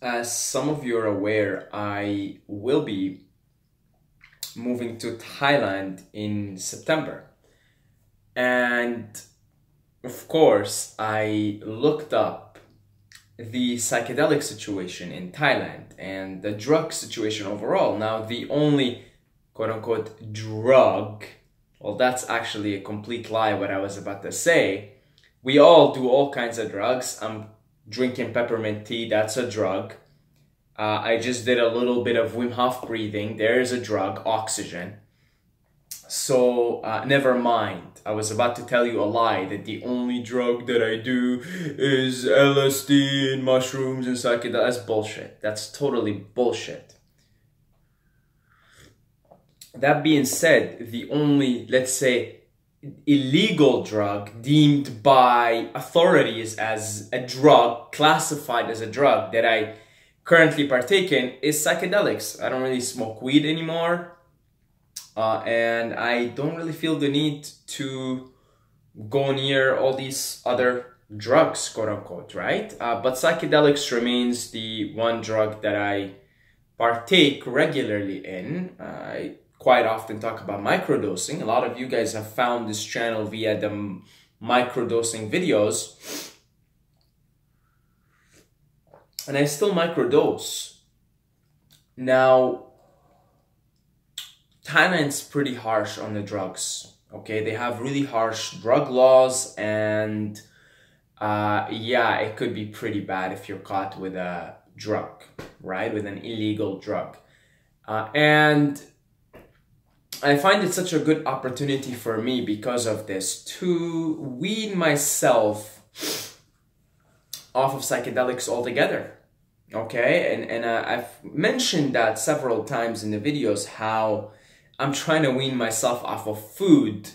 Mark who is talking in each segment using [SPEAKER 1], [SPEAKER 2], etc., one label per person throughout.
[SPEAKER 1] As some of you are aware, I will be moving to Thailand in September. And of course, I looked up the psychedelic situation in Thailand and the drug situation overall. Now, the only quote unquote drug, well, that's actually a complete lie, what I was about to say. We all do all kinds of drugs. I'm drinking peppermint tea, that's a drug. I just did a little bit of Wim Hof breathing. There is a drug, oxygen. So never mind. I was about to tell you a lie that the only drug that I do is LSD and mushrooms and psychedelics. That's bullshit. That's totally bullshit. That being said, the only, let's say, illegal drug deemed by authorities as a drug, classified as a drug that I currently partake in is psychedelics. I don't really smoke weed anymore. And I don't really feel the need to go near all these other drugs, quote unquote, right? But psychedelics remains the one drug that I partake regularly in. I quite often talk about microdosing. A lot of you guys have found this channel via the microdosing videos. And I still microdose. Now, Thailand's pretty harsh on the drugs, okay? They have really harsh drug laws, and yeah, it could be pretty bad if you're caught with a drug, right? With an illegal drug. And I find it such a good opportunity for me because of this to wean myself off of psychedelics altogether, okay? And I've mentioned that several times in the videos, how I'm trying to wean myself off of food,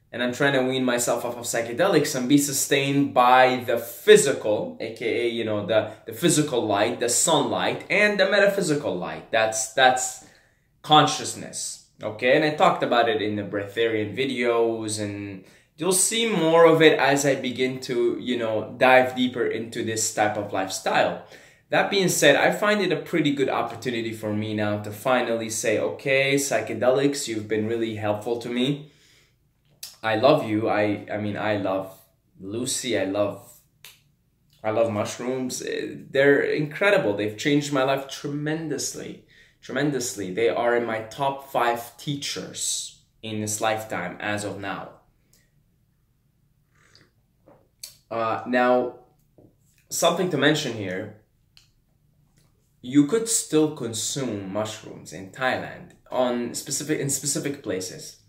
[SPEAKER 1] and I'm trying to wean myself off of psychedelics and be sustained by the physical, aka, you know, the physical light, the sunlight, and the metaphysical light. That's consciousness, okay? And I talked about it in the breatharian videos, and you'll see more of it as I begin to, you know, dive deeper into this type of lifestyle. That being said, I find it a pretty good opportunity for me now to finally say, okay, psychedelics, you've been really helpful to me. I love you. I mean, I love Lucy. I love mushrooms. They're incredible. They've changed my life tremendously, tremendously. They are in my top 5 teachers in this lifetime as of now. Now, something to mention here. You could still consume mushrooms in Thailand in specific places.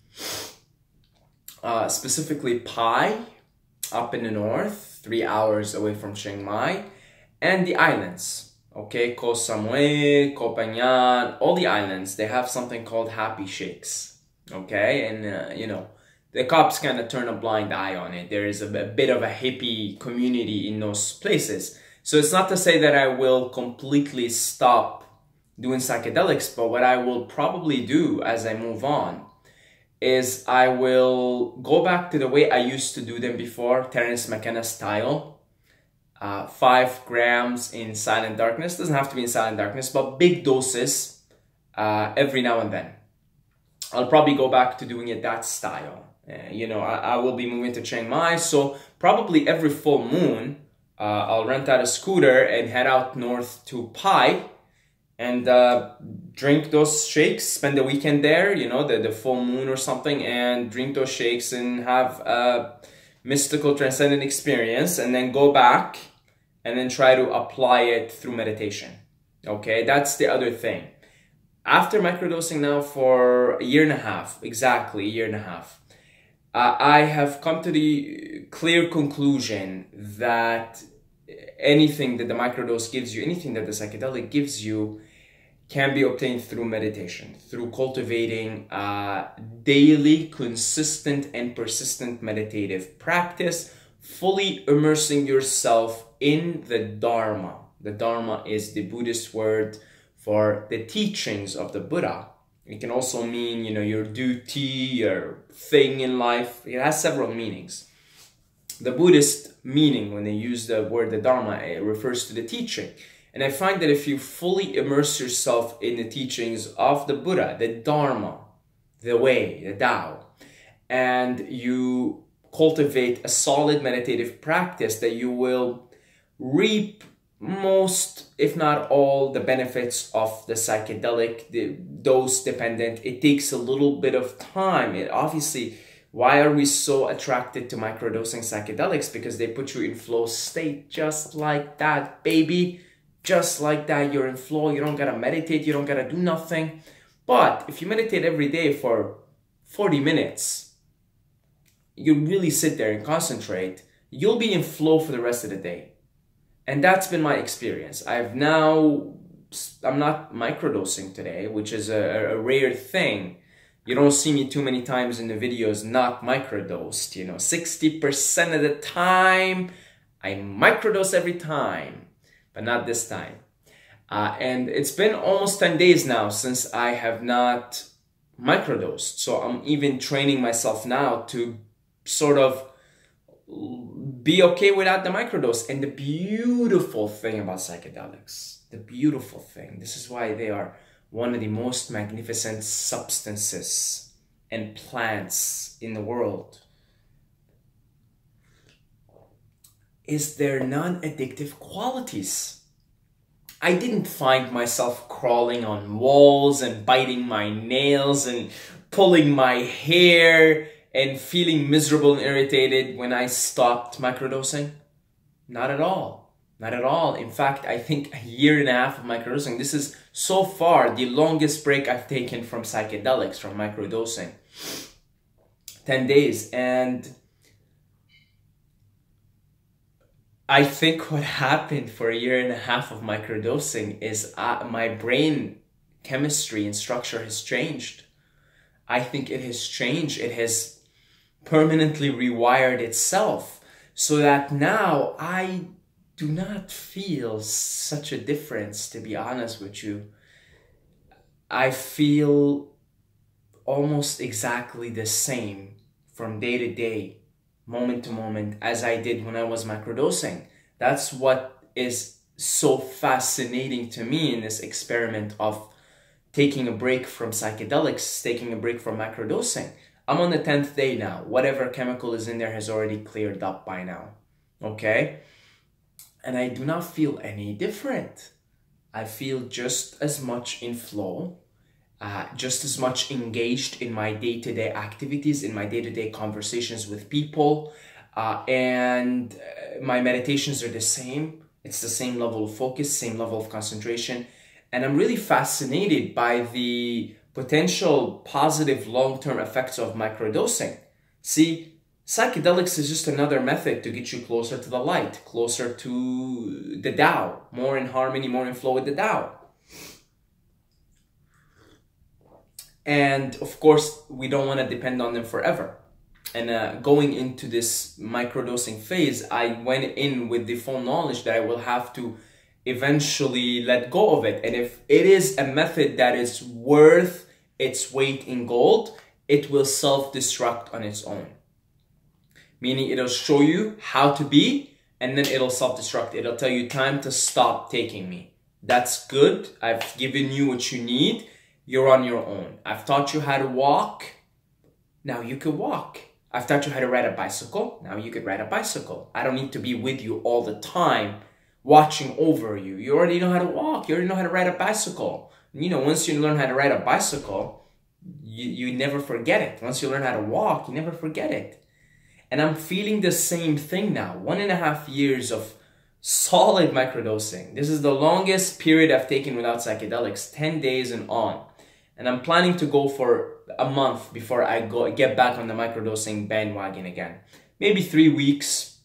[SPEAKER 1] Specifically Pai, up in the north, 3 hours away from Chiang Mai, and the islands. Okay, Koh Samui, Koh Phangan, all the islands, they have something called happy shakes. Okay, and you know, the cops kind of turn a blind eye on it. There is a bit of a hippie community in those places. So it's not to say that I will completely stop doing psychedelics, but what I will probably do as I move on is I will go back to the way I used to do them before, Terence McKenna style. 5 grams in silent darkness. Doesn't have to be in silent darkness, but big doses every now and then. I'll probably go back to doing it that style. You know, I will be moving to Chiang Mai, so probably every full moon, I'll rent out a scooter and head out north to Pai and drink those shakes, spend the weekend there, you know, the full moon or something, and drink those shakes and have a mystical transcendent experience, and then go back and then try to apply it through meditation. Okay, that's the other thing. After microdosing now for a year and a half, exactly a year and a half, I have come to the clear conclusion that anything that the microdose gives you, anything that the psychedelic gives you, can be obtained through meditation, through cultivating daily, consistent, and persistent meditative practice, fully immersing yourself in the Dharma. The Dharma is the Buddhist word for the teachings of the Buddha. It can also mean, you know, your duty, your thing in life. It has several meanings. The Buddhist meaning, when they use the word the Dharma, it refers to the teaching. And I find that if you fully immerse yourself in the teachings of the Buddha, the Dharma, the way, the Tao, and you cultivate a solid meditative practice, that you will reap most, if not all, the benefits of the psychedelic, the dose dependent. It takes a little bit of time. It obviously, why are we so attracted to microdosing psychedelics? Because they put you in flow state just like that, baby. Just like that, you're in flow. You don't gotta meditate, you don't gotta do nothing. But if you meditate every day for 40 minutes, you really sit there and concentrate, you'll be in flow for the rest of the day. And that's been my experience. I'm not microdosing today, which is a rare thing. You don't see me too many times in the videos not microdosed. 60% of the time, I microdose every time, but not this time. And it's been almost 10 days now since I have not microdosed. So I'm even training myself now to sort of be okay without the microdose. And the beautiful thing about psychedelics, this is why they are one of the most magnificent substances and plants in the world, is their non-addictive qualities. I didn't find myself crawling on walls and biting my nails and pulling my hair and feeling miserable and irritated when I stopped microdosing. Not at all. Not at all. In fact, I think a year and a half of microdosing, this is so far the longest break I've taken from psychedelics, from microdosing. 10 days. And I think what happened for a year and a half of microdosing is my brain chemistry and structure has changed. I think it has changed. It has permanently rewired itself so that now I do not feel such a difference, to be honest with you. I feel almost exactly the same from day to day, moment to moment, as I did when I was microdosing. That's what is so fascinating to me in this experiment of taking a break from psychedelics, taking a break from microdosing. I'm on the 10th day now. Whatever chemical is in there has already cleared up by now. Okay? And I do not feel any different. I feel just as much in flow, just as much engaged in my day-to-day activities, in my day-to-day conversations with people. And my meditations are the same. It's the same level of focus, same level of concentration. And I'm really fascinated by the potential positive long-term effects of microdosing. See, psychedelics is just another method to get you closer to the light, closer to the Tao, more in harmony, more in flow with the Tao. And of course, we don't want to depend on them forever. And going into this microdosing phase, I went in with the full knowledge that I will have to eventually let go of it. And if it is a method that is worth its weight in gold, it will self-destruct on its own. Meaning it'll show you how to be, and then it'll self-destruct. It'll tell you time to stop taking me. That's good. I've given you what you need. You're on your own. I've taught you how to walk. Now you can walk. I've taught you how to ride a bicycle. Now you could ride a bicycle. I don't need to be with you all the time, watching over you. You already know how to walk. You already know how to ride a bicycle. Once you learn how to ride a bicycle, you never forget it. Once you learn how to walk, you never forget it. And I'm feeling the same thing now. 1.5 years of solid microdosing. This is the longest period I've taken without psychedelics, 10 days and on. And I'm planning to go for a month before I get back on the microdosing bandwagon again. Maybe 3 weeks,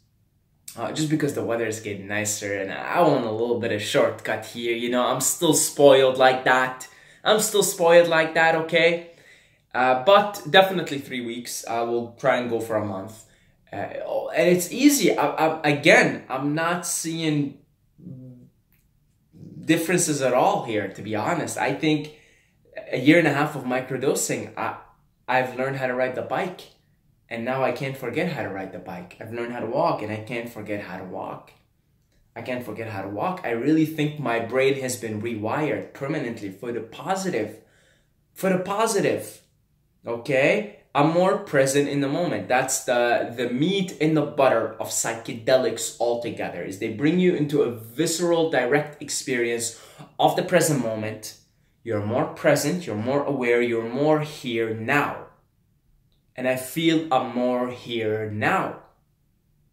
[SPEAKER 1] just because the weather is getting nicer and I want a little bit of shortcut here. I'm still spoiled like that. Okay? But definitely 3 weeks. I will try and go for a month. And it's easy. I'm not seeing differences at all here, to be honest. I think a 1.5 years of microdosing, I've learned how to ride the bike. And now I can't forget how to ride the bike. I've learned how to walk and I can't forget how to walk. I can't forget how to walk. I really think my brain has been rewired permanently for the positive. For the positive. Okay? I'm more present in the moment. That's the meat and the butter of psychedelics altogether, is they bring you into a visceral, direct experience of the present moment. You're more present, you're more aware, you're more here now. And I feel I'm more here now.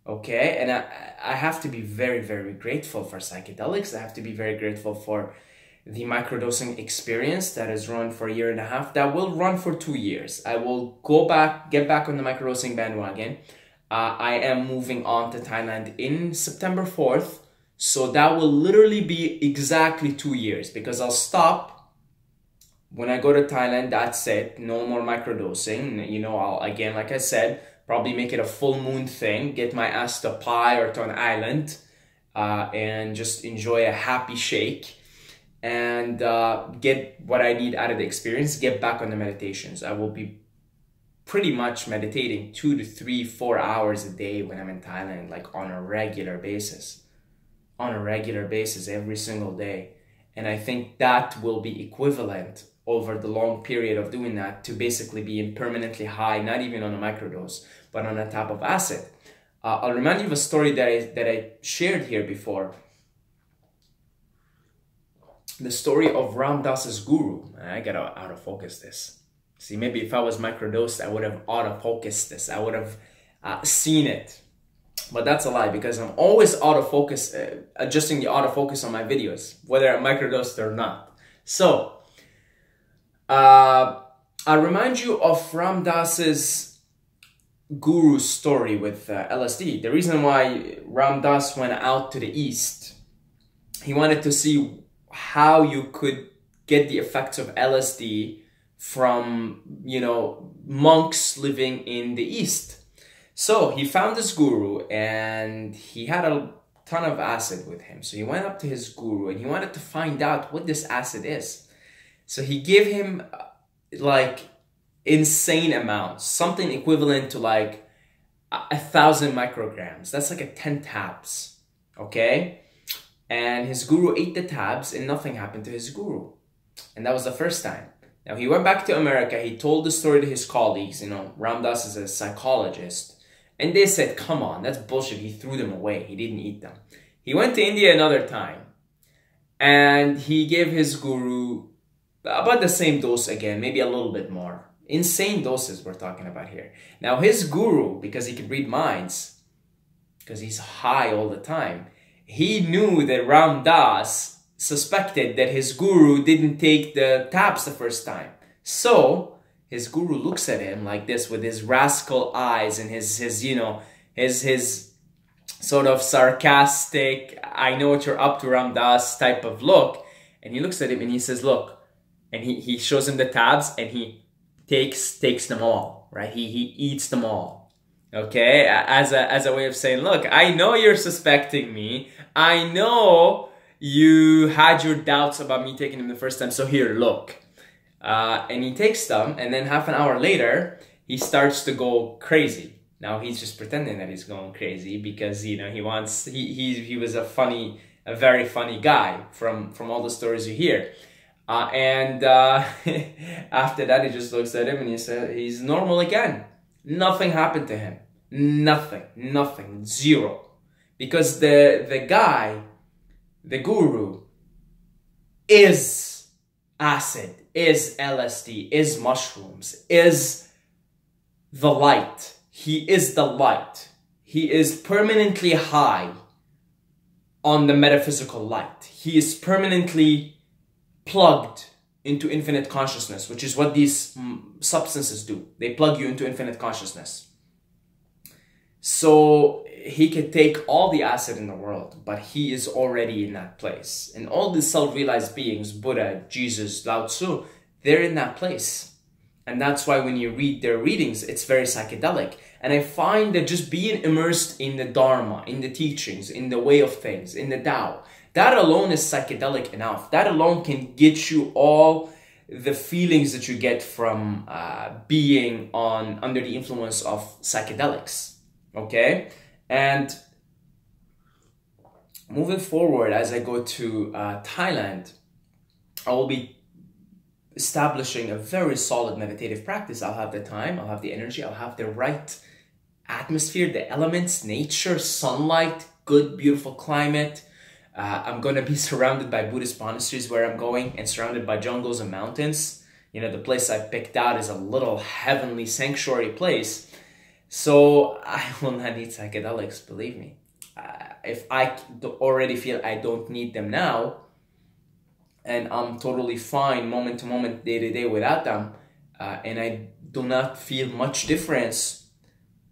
[SPEAKER 1] Okay? And I have to be very, very grateful for psychedelics. I have to be very grateful for the microdosing experience that has run for a year and a half, that will run for 2 years. I will get back on the microdosing bandwagon. I am moving on to Thailand in September 4th. So that will literally be exactly 2 years, because I'll stop when I go to Thailand. That's it. No more microdosing. You know, I'll, again, like I said, probably make it a full moon thing, get my ass to Pai or to an island, and just enjoy a happy shake. And get what I need out of the experience, get back on the meditations. I will be pretty much meditating 2 to 3, 4 hours a day when I'm in Thailand, like on a regular basis. On a regular basis, every single day. And I think that will be equivalent over the long period of doing that to basically being permanently high, not even on a microdose, but on a type of acid. I'll remind you of a story that I shared here before. The story of Ram Dass's guru. I gotta autofocus this. See, maybe if I was microdosed, I would have autofocused this. I would have seen it. But that's a lie, because I'm always adjusting the autofocus on my videos, whether I'm microdosed or not. So, I'll remind you of Ram Dass's guru's story with LSD. The reason why Ram Dass went out to the east, he wanted to see how you could get the effects of LSD from, you know, monks living in the East. So he found this guru, and he had a ton of acid with him. So he went up to his guru and he wanted to find out what this acid is. So he gave him like insane amounts, something equivalent to like 1,000 micrograms. That's like 10 tabs, okay? And his guru ate the tabs and nothing happened to his guru. And that was the first time. Now he went back to America, he told the story to his colleagues, you know, Ram Dass is a psychologist. And they said, come on, that's bullshit. He threw them away, he didn't eat them. He went to India another time, and he gave his guru about the same dose again, maybe a little bit more. Insane doses we're talking about here. Now his guru, because he could read minds, because he's high all the time, he knew that Ram Dass suspected that his guru didn't take the tabs the first time. So his guru looks at him like this with his rascal eyes and his you know, his sort of sarcastic, I know what you're up to, Ram Dass type of look. And he looks at him and he says, look, and he shows him the tabs, and he takes them all, right? He eats them all. Okay, as a way of saying, look, I know you're suspecting me. I know you had your doubts about me taking them the first time. So here, look. And he takes them, and then half an hour later, he starts to go crazy. Now he's just pretending that he's going crazy because, you know, he was a very funny guy from all the stories you hear. After that, he just looks at him and he said, he's normal again. Nothing happened to him. Nothing, zero. Because the guy, the guru, is acid, is LSD, is mushrooms, is the light. He is the light. He is permanently high on the metaphysical light. He is permanently plugged into infinite consciousness, which is what these substances do. They plug you into infinite consciousness. So he could take all the acid in the world, but he is already in that place. And all the self-realized beings, Buddha, Jesus, Lao Tzu, they're in that place. And that's why when you read their readings, it's very psychedelic. And I find that just being immersed in the Dharma, in the teachings, in the way of things, in the Tao, that alone is psychedelic enough. That alone can get you all the feelings that you get from being under the influence of psychedelics. Okay? And moving forward, as I go to Thailand, I will be establishing a very solid meditative practice. I'll have the time, I'll have the energy, I'll have the right atmosphere, the elements, nature, sunlight, good, beautiful climate. I'm going to be surrounded by Buddhist monasteries where I'm going, and surrounded by jungles and mountains. You know, the place I picked out is a little heavenly sanctuary place. So I will not need psychedelics, believe me. If I already feel I don't need them now, and I'm totally fine moment to moment, day to day without them, and I do not feel much difference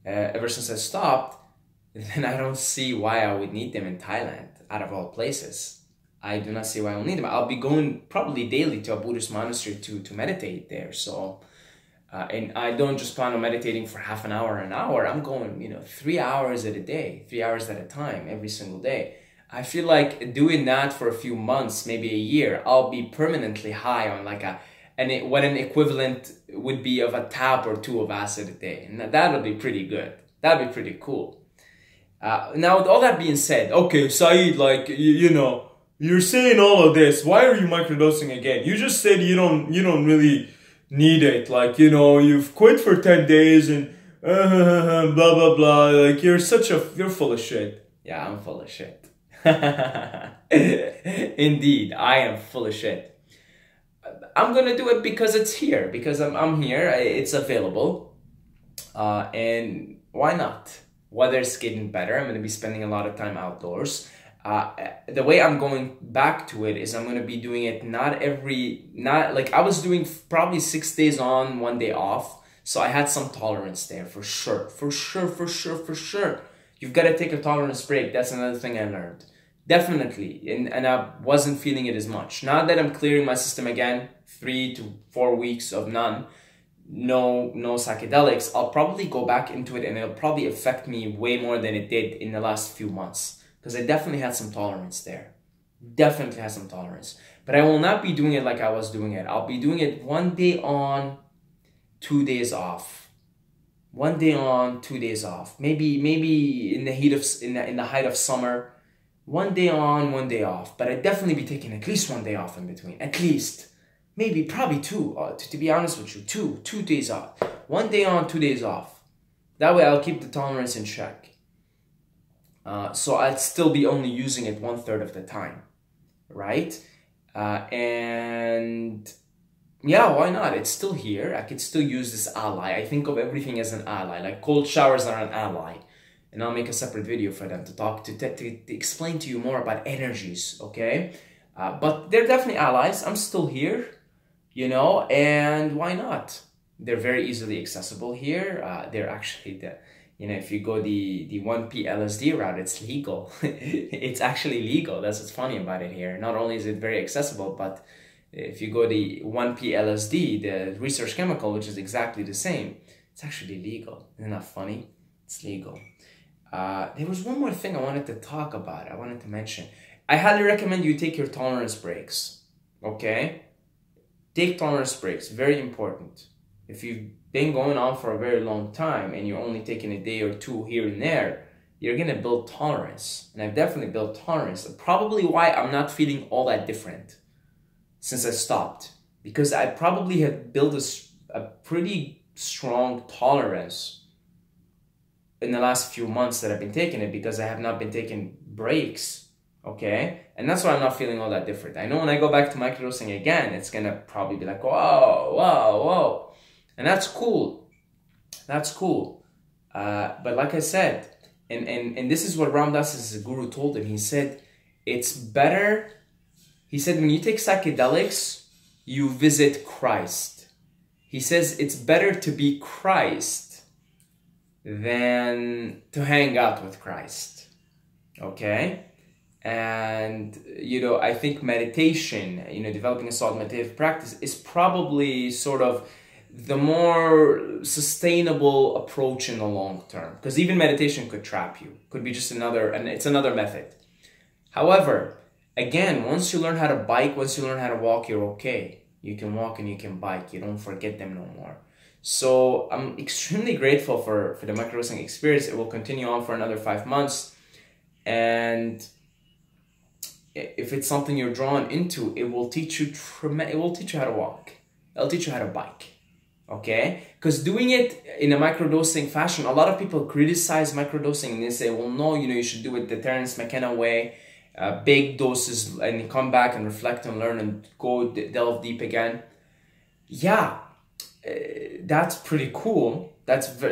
[SPEAKER 1] ever since I stopped, then I don't see why I would need them in Thailand, out of all places. I do not see why I'll need them. I'll be going probably daily to a Buddhist monastery to meditate there. So, and I don't just plan on meditating for half an hour, an hour. I'm going, 3 hours at a day, 3 hours at a time, every single day. I feel like doing that for a few months, maybe a year, I'll be permanently high on like what an equivalent would be of a tab or two of acid a day. And that'll be pretty good. That'd be pretty cool. Now, with all that being said, okay, Saeed, like, you're saying all of this. Why are you microdosing again? You just said you don't really need it. Like, you've quit for 10 days and blah, blah, blah. Like, you're full of shit. Yeah, I'm full of shit. Indeed, I am full of shit. I'm gonna do it because it's here, because I'm here, it's available, and why not? Weather's getting better. I'm gonna be spending a lot of time outdoors. The way I'm going back to it is I'm gonna be doing it not like I was doing probably 6 days on, 1 day off, so I had some tolerance there for sure. You've got to take a tolerance break. That's another thing I learned. Definitely. And I wasn't feeling it as much. Now that I'm clearing my system again, 3 to 4 weeks of no psychedelics, I'll probably go back into it, and it'll probably affect me way more than it did in the last few months. Because I definitely had some tolerance there. Definitely had some tolerance. But I will not be doing it like I was doing it. I'll be doing it 1 day on, 2 days off. 1 day on, 2 days off. Maybe in the height of summer, 1 day on, 1 day off. But I'd definitely be taking at least 1 day off in between. At least. Maybe, probably two. To be honest with you, two days off. 1 day on, 2 days off. That way I'll keep the tolerance in check. So I'd still be only using it 1/3 of the time. Right? And yeah, why not? It's still here. I could still use this ally. I think of everything as an ally. Like cold showers are an ally. And I'll make a separate video for them to explain to you more about energies, okay? But they're definitely allies. I'm still here, and why not? They're very easily accessible here. They're actually, if you go the 1P LSD route, it's legal. It's actually legal. That's what's funny about it here. Not only is it very accessible, but if you go the 1P LSD, the research chemical, which is exactly the same, it's actually legal. Isn't that funny? It's legal. There was one more thing I wanted to talk about. I wanted to mention. I highly recommend you take your tolerance breaks. Okay? Take tolerance breaks. Very important. If you've been going on for a very long time and you're only taking a day or two here and there, you're going to build tolerance. And I've definitely built tolerance. Probably why I'm not feeling all that different since I stopped, because I probably had built a pretty strong tolerance in the last few months that I've been taking it, because I have not been taking breaks, okay? And that's why I'm not feeling all that different. I know when I go back to microdosing again, it's gonna probably be like, whoa. And that's cool. That's cool. But like I said, and this is what Ram Dass's guru told him. He said, it's better. He said, when you take psychedelics, you visit Christ. He says it's better to be Christ than to hang out with Christ. Okay? And, I think meditation, developing a solid meditative practice is probably sort of the more sustainable approach in the long term. Because even meditation could trap you. Could be just it's another method. However, again, once you learn how to bike, once you learn how to walk, you're okay. You can walk and you can bike. You don't forget them no more. So I'm extremely grateful for the microdosing experience. It will continue on for another 5 months. And if it's something you're drawn into, it will teach you it will teach you how to walk. It'll teach you how to bike. Okay? Because doing it in a microdosing fashion, a lot of people criticize microdosing and they say, well, no, you know, you should do it the Terence McKenna way, big doses, and come back and reflect and learn and go delve deep again. Yeah, that's pretty cool. That's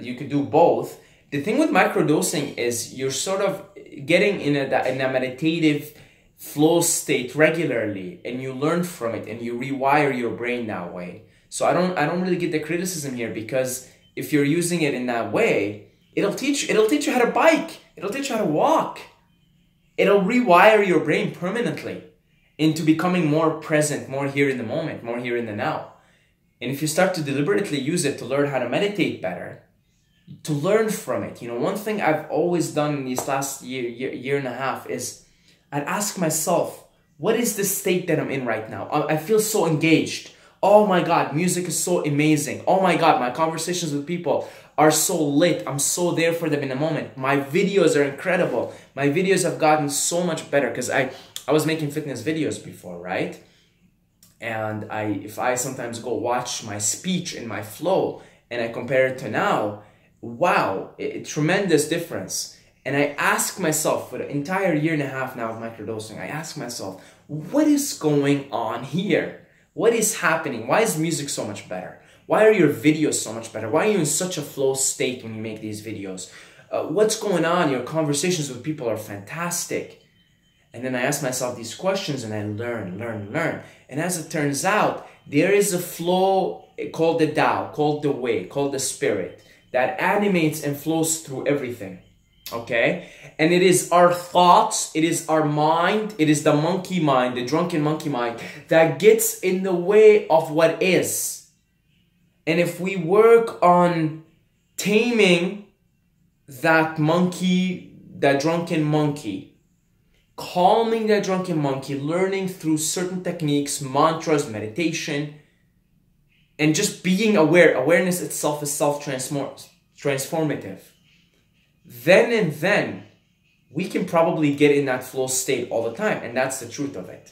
[SPEAKER 1] you could do both. The thing with microdosing is you're sort of getting in a meditative flow state regularly, and you learn from it and you rewire your brain that way. So I don't really get the criticism here, because if you're using it in that way, it'll teach you how to bike, it'll teach you how to walk. It'll rewire your brain permanently into becoming more present, more here in the moment, more here in the now. And if you start to deliberately use it to learn how to meditate better, to learn from it, you know, one thing I've always done in these last year and a half is I'd ask myself, what is the state that I'm in right now? I feel so engaged. Oh my God, music is so amazing. Oh my God, my conversations with people are so lit. I'm so there for them in the moment. My videos are incredible. My videos have gotten so much better because I was making fitness videos before, right? And if I sometimes go watch my speech and my flow and I compare it to now, wow, tremendous difference. And I ask myself, for the entire year and a half now of microdosing, I ask myself, what is going on here? What is happening? Why is music so much better? Why are your videos so much better? Why are you in such a flow state when you make these videos? What's going on? Your conversations with people are fantastic. And then I ask myself these questions and I learn. And as it turns out, there is a flow called the Tao, called the way, called the spirit that animates and flows through everything. Okay? And it is our thoughts, it is our mind, it is the monkey mind, the drunken monkey mind that gets in the way of what is. And if we work on taming that monkey, that drunken monkey, calming that drunken monkey, learning through certain techniques, mantras, meditation, and just being aware, awareness itself is self-transformative. Then we can probably get in that flow state all the time, and that's the truth of it.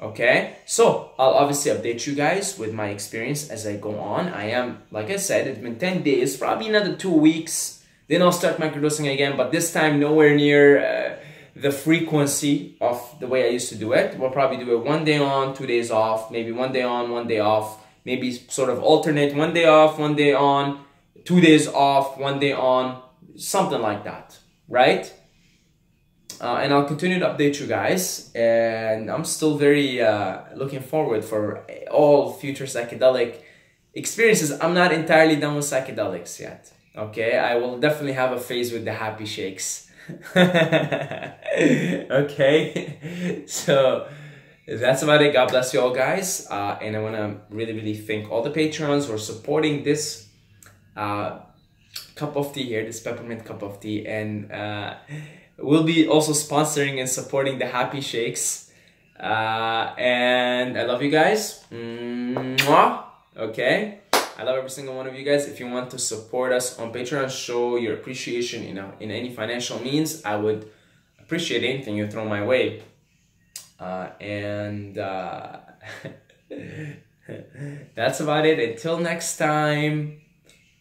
[SPEAKER 1] Okay, so I'll obviously update you guys with my experience as I go on. I am, like I said, it's been 10 days, probably another 2 weeks, then I'll start microdosing again, but this time nowhere near the frequency of the way I used to do it. We'll probably do it 1 day on, 2 days off, maybe 1 day on, 1 day off, maybe sort of alternate 1 day off, 1 day on, 2 days off, 1 day on, something like that, right? And I'll continue to update you guys, and I'm still very looking forward for all future psychedelic experiences. I'm not entirely done with psychedelics yet, okay? I will definitely have a phase with the happy shakes. Okay, so that's about it. God bless you all, guys, and I want to really thank all the patrons who are supporting this cup of tea here, this peppermint cup of tea, and we'll be also sponsoring and supporting the happy shakes, and I love you guys. Mwah. Okay, I love every single one of you guys. If you want to support us on Patreon, show your appreciation in any financial means, I would appreciate anything you throw my way, and that's about it. Until next time,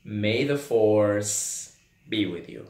[SPEAKER 1] may the force be with you.